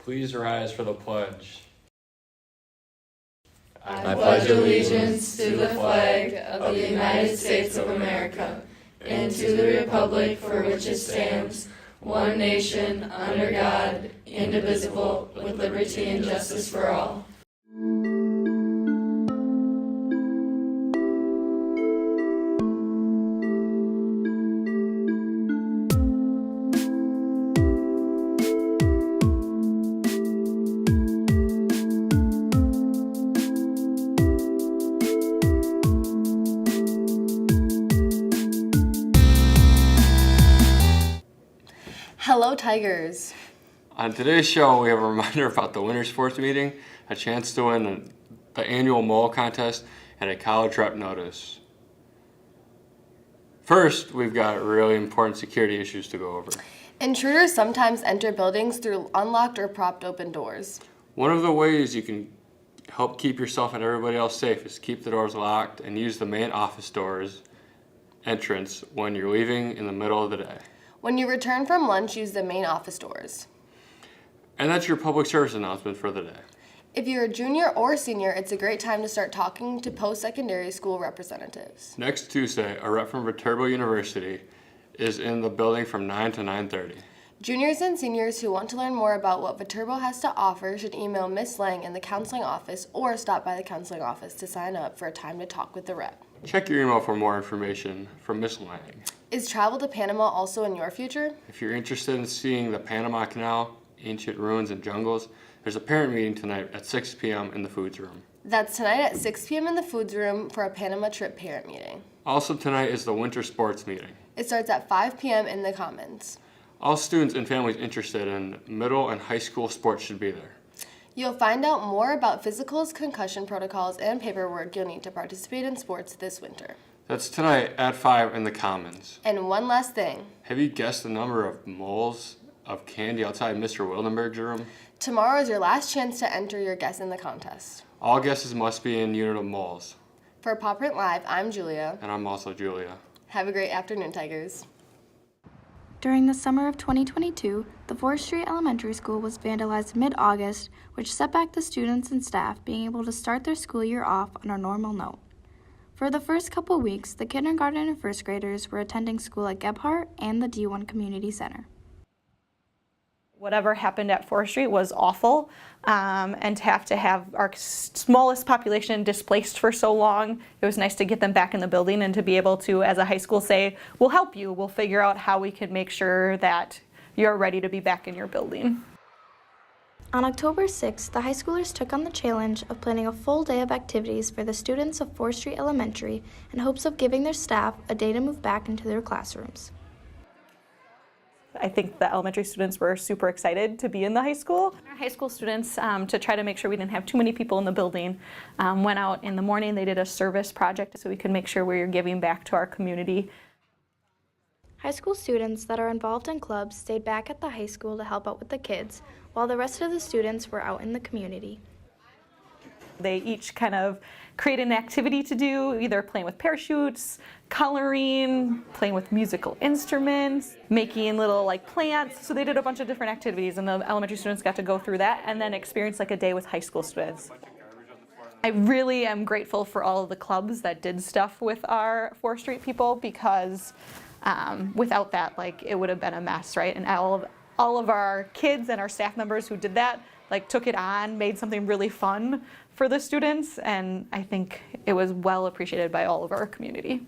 Please rise for the pledge. I pledge allegiance to the flag of the United States of America and to the republic for which it stands, one nation, under God, indivisible, with liberty and justice for all. Hello, Tigers. On today's show, we have a reminder about the winter sports meeting, a chance to win the annual mole contest, and a college rep notice. First, we've got really important security issues to go over. Intruders sometimes enter buildings through unlocked or propped open doors. One of the ways you can help keep yourself and everybody else safe is keep the doors locked and use the main office doors entrance when you're leaving in the middle of the day. When you return from lunch, use the main office doors. And that's your public service announcement for the day. If you're a junior or senior, it's a great time to start talking to post-secondary school representatives. Next Tuesday, a rep from Viterbo University is in the building from 9 to 9:30. Juniors and seniors who want to learn more about what Viterbo has to offer should email Miss Lang in the counseling office or stop by the counseling office to sign up for a time to talk with the rep. Check your email for more information from Miss Lang. Is travel to Panama also in your future? If you're interested in seeing the Panama Canal, ancient ruins and jungles, there's a parent meeting tonight at 6 p.m. in the foods room. That's tonight at 6 p.m. in the foods room for a Panama trip parent meeting. Also tonight is the winter sports meeting. It starts at 5 p.m. in the Commons. All students and families interested in middle and high school sports should be there. You'll find out more about physicals, concussion protocols, and paperwork you'll need to participate in sports this winter. That's tonight at 5 in the Commons. And one last thing. Have you guessed the number of moles of candy outside Mr. Wildenberg's room? Tomorrow is your last chance to enter your guess in the contest. All guesses must be in unit of moles. For Paw Print Live, I'm Julia. And I'm also Julia. Have a great afternoon, Tigers. During the summer of 2022, the 4th Street Elementary School was vandalized mid-August, which set back the students and staff being able to start their school year off on a normal note. For the first couple weeks, the kindergarten and first graders were attending school at Gebhardt and the D1 Community Center. Whatever happened at 4th Street was awful, and to have our smallest population displaced for so long, it was nice to get them back in the building and to be able to, as a high school, say, we'll help you, we'll figure out how we can make sure that you're ready to be back in your building. On October 6th, the high schoolers took on the challenge of planning a full day of activities for the students of 4th Street Elementary in hopes of giving their staff a day to move back into their classrooms. I think the elementary students were super excited to be in the high school. Our high school students, to try to make sure we didn't have too many people in the building, went out in the morning. They did a service project so we could make sure we were giving back to our community. High school students that are involved in clubs stayed back at the high school to help out with the kids, while the rest of the students were out in the community. They each kind of created an activity to do, either playing with parachutes, coloring, playing with musical instruments, making little plants. So they did a bunch of different activities, and the elementary students got to go through that and then experience a day with high school students. I really am grateful for all of the clubs that did stuff with our 4th Street people, because without that, it would have been a mess, right? And all of our kids and our staff members who did that, took it on, made something really fun for the students, and I think it was well appreciated by all of our community.